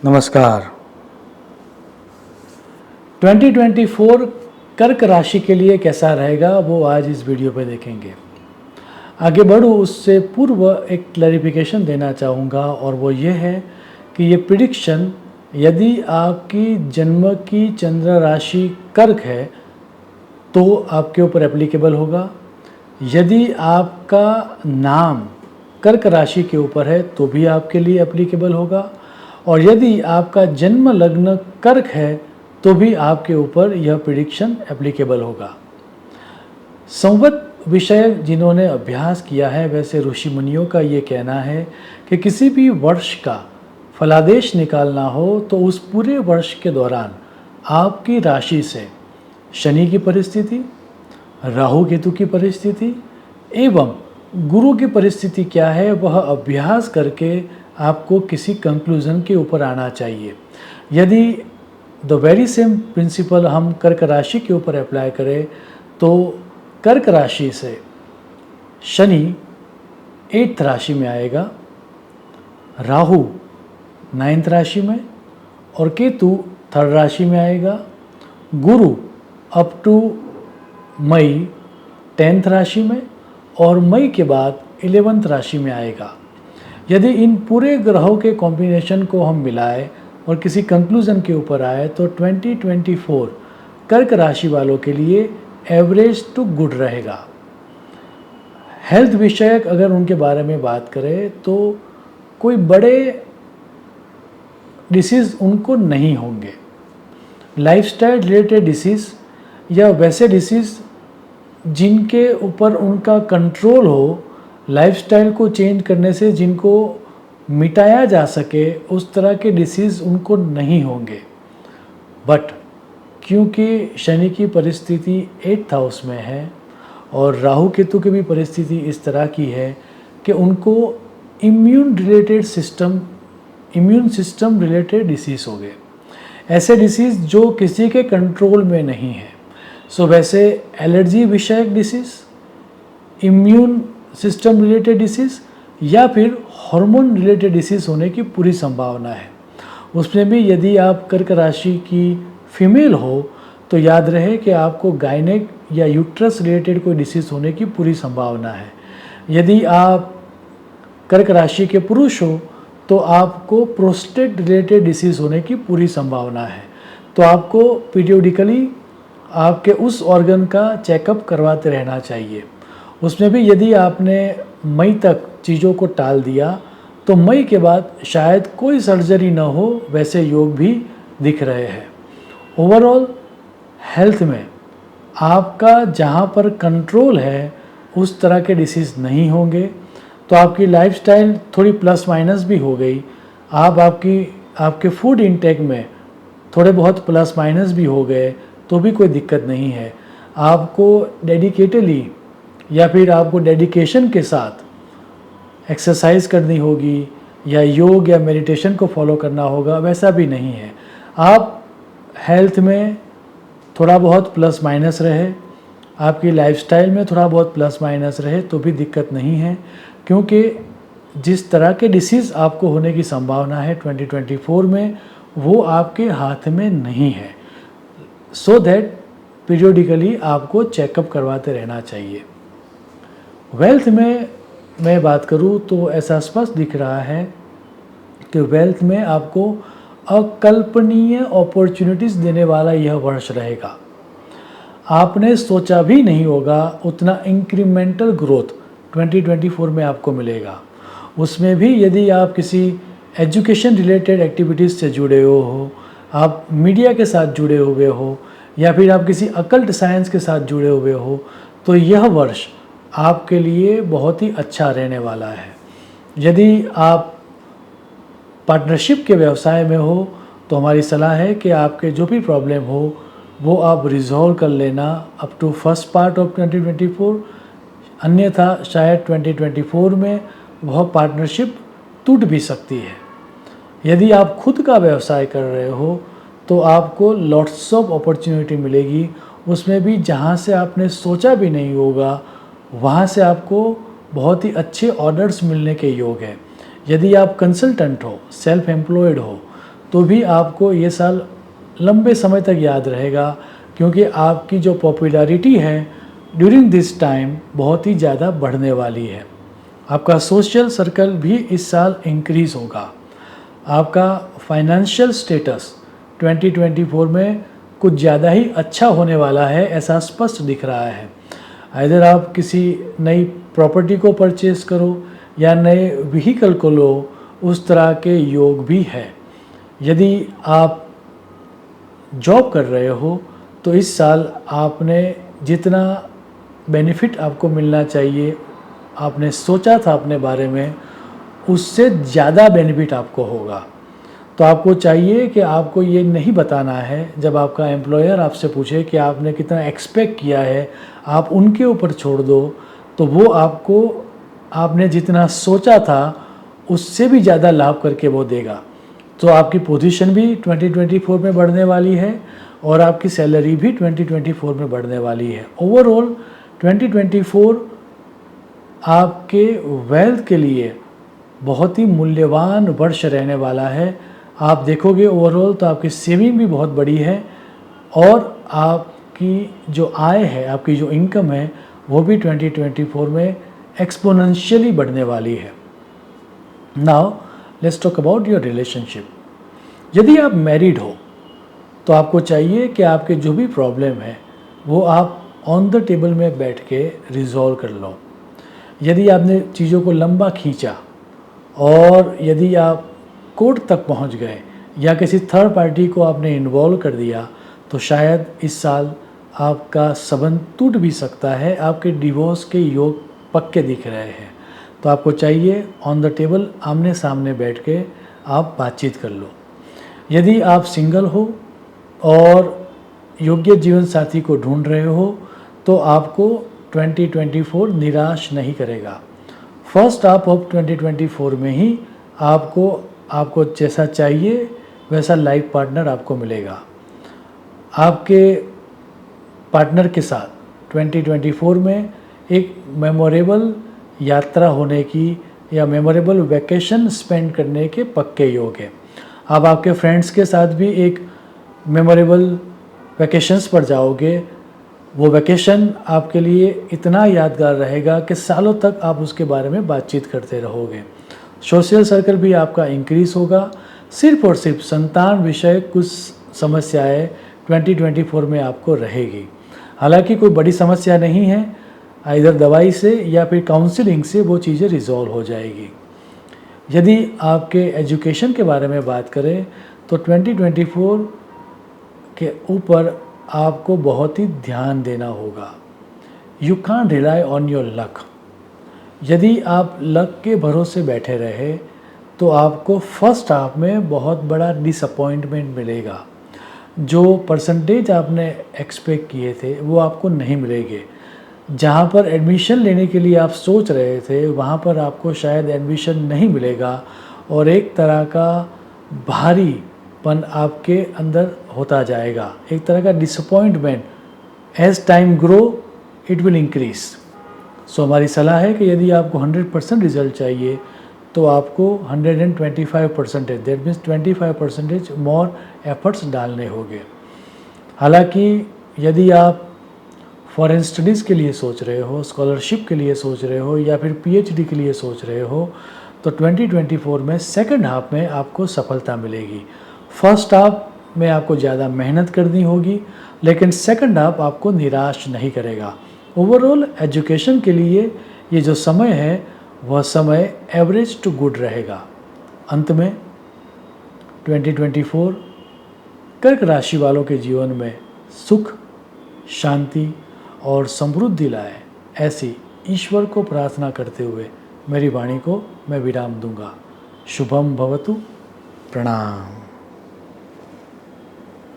नमस्कार। 2024 कर्क राशि के लिए कैसा रहेगा वो आज इस वीडियो पे देखेंगे। आगे बढ़ूँ उससे पूर्व एक क्लैरिफिकेशन देना चाहूँगा और वो ये है कि ये प्रिडिक्शन यदि आपकी जन्म की चंद्र राशि कर्क है तो आपके ऊपर एप्लीकेबल होगा। यदि आपका नाम कर्क राशि के ऊपर है तो भी आपके लिए एप्लीकेबल होगा, और यदि आपका जन्म लग्न कर्क है तो भी आपके ऊपर यह प्रिडिक्शन एप्लीकेबल होगा। संवत विषय जिन्होंने अभ्यास किया है वैसे ऋषि मुनियों का ये कहना है कि किसी भी वर्ष का फलादेश निकालना हो तो उस पूरे वर्ष के दौरान आपकी राशि से शनि की परिस्थिति, राहु केतु की परिस्थिति एवं गुरु की परिस्थिति क्या है वह अभ्यास करके आपको किसी कंक्लूजन के ऊपर आना चाहिए। यदि द वेरी सेम प्रिंसिपल हम कर्क राशि के ऊपर अप्लाई करें तो कर्क राशि से शनि 8th राशि में आएगा, राहु 9th राशि में और केतु 3rd राशि में आएगा, गुरु अप टू मई 10th राशि में और मई के बाद 11th राशि में आएगा। यदि इन पूरे ग्रहों के कॉम्बिनेशन को हम मिलाएं और किसी कंक्लूजन के ऊपर आए तो 2024 कर्क राशि वालों के लिए एवरेज टू गुड रहेगा। हेल्थ विषयक अगर उनके बारे में बात करें तो कोई बड़े डिसीज़ उनको नहीं होंगे। लाइफस्टाइल रिलेटेड डिसीज़ या वैसे डिसीज़ जिनके ऊपर उनका कंट्रोल हो, लाइफस्टाइल को चेंज करने से जिनको मिटाया जा सके, उस तरह के डिसीज़ उनको नहीं होंगे। बट क्योंकि शनि की परिस्थिति 8th हाउस में है और राहु केतु की भी परिस्थिति इस तरह की है कि उनको इम्यून सिस्टम रिलेटेड डिसीज़ हो गए, ऐसे डिसीज़ जो किसी के कंट्रोल में नहीं है। सो वैसे एलर्जी विषयक disease, immune system related disease या फिर हार्मोन रिलेटेड डिसीज़ होने की पूरी संभावना है। उसमें भी यदि आप कर्क राशि की फीमेल हो तो याद रहे कि आपको गायनेक या यूट्रस रिलेटेड कोई डिसीज़ होने की पूरी संभावना है। यदि आप कर्क राशि के पुरुष हो तो आपको प्रोस्टेट रिलेटेड डिसीज़ होने की पूरी संभावना है। तो आपको पीरियोडिकली आपके उस ऑर्गन का चेकअप करवाते रहना चाहिए। उसमें भी यदि आपने मई तक चीज़ों को टाल दिया तो मई के बाद शायद कोई सर्जरी न हो, वैसे योग भी दिख रहे हैं। ओवरऑल हेल्थ में आपका जहाँ पर कंट्रोल है उस तरह के डिसीज़ नहीं होंगे। तो आपकी लाइफस्टाइल थोड़ी प्लस माइनस भी हो गई, आपके फूड इंटेक में थोड़े बहुत प्लस माइनस भी हो गए तो भी कोई दिक्कत नहीं है। आपको डेडिकेटली या फिर आपको डेडिकेशन के साथ एक्सरसाइज करनी होगी या योग या मेडिटेशन को फॉलो करना होगा, वैसा भी नहीं है। आप हेल्थ में थोड़ा बहुत प्लस माइनस रहे, आपकी लाइफस्टाइल में थोड़ा बहुत प्लस माइनस रहे तो भी दिक्कत नहीं है, क्योंकि जिस तरह के डिसीज़ आपको होने की संभावना है 2024 में वो आपके हाथ में नहीं है। सो दैट पीरियोडिकली आपको चेकअप करवाते रहना चाहिए। वेल्थ में मैं बात करूं तो ऐसा स्पष्ट दिख रहा है कि वेल्थ में आपको अकल्पनीय अपॉर्चुनिटीज़ देने वाला यह वर्ष रहेगा। आपने सोचा भी नहीं होगा उतना इंक्रीमेंटल ग्रोथ 2024 में आपको मिलेगा। उसमें भी यदि आप किसी एजुकेशन रिलेटेड एक्टिविटीज़ से जुड़े हो, आप मीडिया के साथ जुड़े हुए हो या फिर आप किसी अकल्ट साइंस के साथ जुड़े हुए हो तो यह वर्ष आपके लिए बहुत ही अच्छा रहने वाला है। यदि आप पार्टनरशिप के व्यवसाय में हो तो हमारी सलाह है कि आपके जो भी प्रॉब्लम हो वो आप रिजॉल्व कर लेना up to first part of 2024, अन्यथा शायद 2024 में वह पार्टनरशिप टूट भी सकती है। यदि आप खुद का व्यवसाय कर रहे हो तो आपको लॉट्स ऑफ अपॉर्चुनिटी मिलेगी, उसमें भी जहाँ से आपने सोचा भी नहीं होगा वहाँ से आपको बहुत ही अच्छे ऑर्डर्स मिलने के योग है। यदि आप कंसल्टेंट हो, सेल्फ एम्प्लॉयड हो तो भी आपको ये साल लंबे समय तक याद रहेगा, क्योंकि आपकी जो पॉपुलैरिटी है ड्यूरिंग दिस टाइम बहुत ही ज़्यादा बढ़ने वाली है। आपका सोशल सर्कल भी इस साल इंक्रीज़ होगा। आपका फाइनेंशियल स्टेटस 2024 में कुछ ज़्यादा ही अच्छा होने वाला है, ऐसा स्पष्ट दिख रहा है। इधर आप किसी नई प्रॉपर्टी को परचेज़ करो या नए व्हीकल को लो, उस तरह के योग भी है। यदि आप जॉब कर रहे हो तो इस साल आपने जितना बेनिफिट आपको मिलना चाहिए, आपने सोचा था अपने बारे में, उससे ज़्यादा बेनिफिट आपको होगा। तो आपको चाहिए कि आपको ये नहीं बताना है, जब आपका एम्प्लॉयर आपसे पूछे कि आपने कितना एक्सपेक्ट किया है, आप उनके ऊपर छोड़ दो, तो वो आपको आपने जितना सोचा था उससे भी ज़्यादा लाभ करके वो देगा। तो आपकी पोजीशन भी 2024 में बढ़ने वाली है और आपकी सैलरी भी 2024 में बढ़ने वाली है। ओवरऑल 2024 आपके वेल्थ के लिए बहुत ही मूल्यवान वर्ष रहने वाला है। आप देखोगे ओवरऑल तो आपकी सेविंग भी बहुत बड़ी है और आपकी जो आय है, आपकी जो इनकम है, वो भी 2024 में एक्सपोनेंशियली बढ़ने वाली है। Now let's talk about your relationship. यदि आप मैरिड हो तो आपको चाहिए कि आपके जो भी प्रॉब्लम है वो आप ऑन द टेबल में बैठ के रिजॉल्व कर लो। यदि आपने चीज़ों को लंबा खींचा और यदि आप कोर्ट तक पहुंच गए या किसी थर्ड पार्टी को आपने इन्वॉल्व कर दिया, तो शायद इस साल आपका संबंध टूट भी सकता है। आपके डिवोर्स के योग पक्के दिख रहे हैं। तो आपको चाहिए ऑन द टेबल आमने सामने बैठ के आप बातचीत कर लो। यदि आप सिंगल हो और योग्य जीवन साथी को ढूंढ रहे हो तो आपको 2024 निराश नहीं करेगा। फर्स्ट हाफ ऑफ 2024 में ही आपको जैसा चाहिए वैसा लाइफ पार्टनर आपको मिलेगा। आपके पार्टनर के साथ 2024 में एक मेमोरेबल यात्रा होने की या मेमोरेबल वैकेशन स्पेंड करने के पक्के योग है। आप आपके फ्रेंड्स के साथ भी एक मेमोरेबल वैकेशंस पर जाओगे। वो वैकेशन आपके लिए इतना यादगार रहेगा कि सालों तक आप उसके बारे में बातचीत करते रहोगे। सोशल सर्कल भी आपका इंक्रीज होगा। सिर्फ और सिर्फ संतान विषय कुछ समस्याएं 2024 में आपको रहेगी। हालांकि कोई बड़ी समस्या नहीं है, इधर दवाई से या फिर काउंसलिंग से वो चीज़ें रिजॉल्व हो जाएगी। यदि आपके एजुकेशन के बारे में बात करें तो 2024 के ऊपर आपको बहुत ही ध्यान देना होगा। You can't rely on your luck. यदि आप लक के भरोसे बैठे रहे तो आपको फर्स्ट हाफ में बहुत बड़ा डिसअपॉइंटमेंट मिलेगा। जो परसेंटेज आपने एक्सपेक्ट किए थे वो आपको नहीं मिलेंगे। जहाँ पर एडमिशन लेने के लिए आप सोच रहे थे वहाँ पर आपको शायद एडमिशन नहीं मिलेगा और एक तरह का भारीपन आपके अंदर होता जाएगा, एक तरह का disappointment. As time grow it will increase. So हमारी सलाह है कि यदि आपको 100% रिजल्ट चाहिए तो आपको 125%, दैट मीन्स 25% मोर एफर्ट्स डालने होंगे। हालांकि यदि आप फॉरेन स्टडीज़ के लिए सोच रहे हो, स्कॉलरशिप के लिए सोच रहे हो या फिर पीएचडी के लिए सोच रहे हो तो 2024 में सेकंड हाफ में आपको सफलता मिलेगी। फर्स्ट हाफ में आपको ज़्यादा मेहनत करनी होगी लेकिन सेकंड हाफ आपको निराश नहीं करेगा। ओवरऑल एजुकेशन के लिए ये जो समय है वह समय एवरेज टू गुड रहेगा। अंत में 2024 कर्क राशि वालों के जीवन में सुख, शांति और समृद्धि लाए, ऐसी ईश्वर को प्रार्थना करते हुए मेरी वाणी को मैं विराम दूंगा। शुभम भवतु। प्रणाम।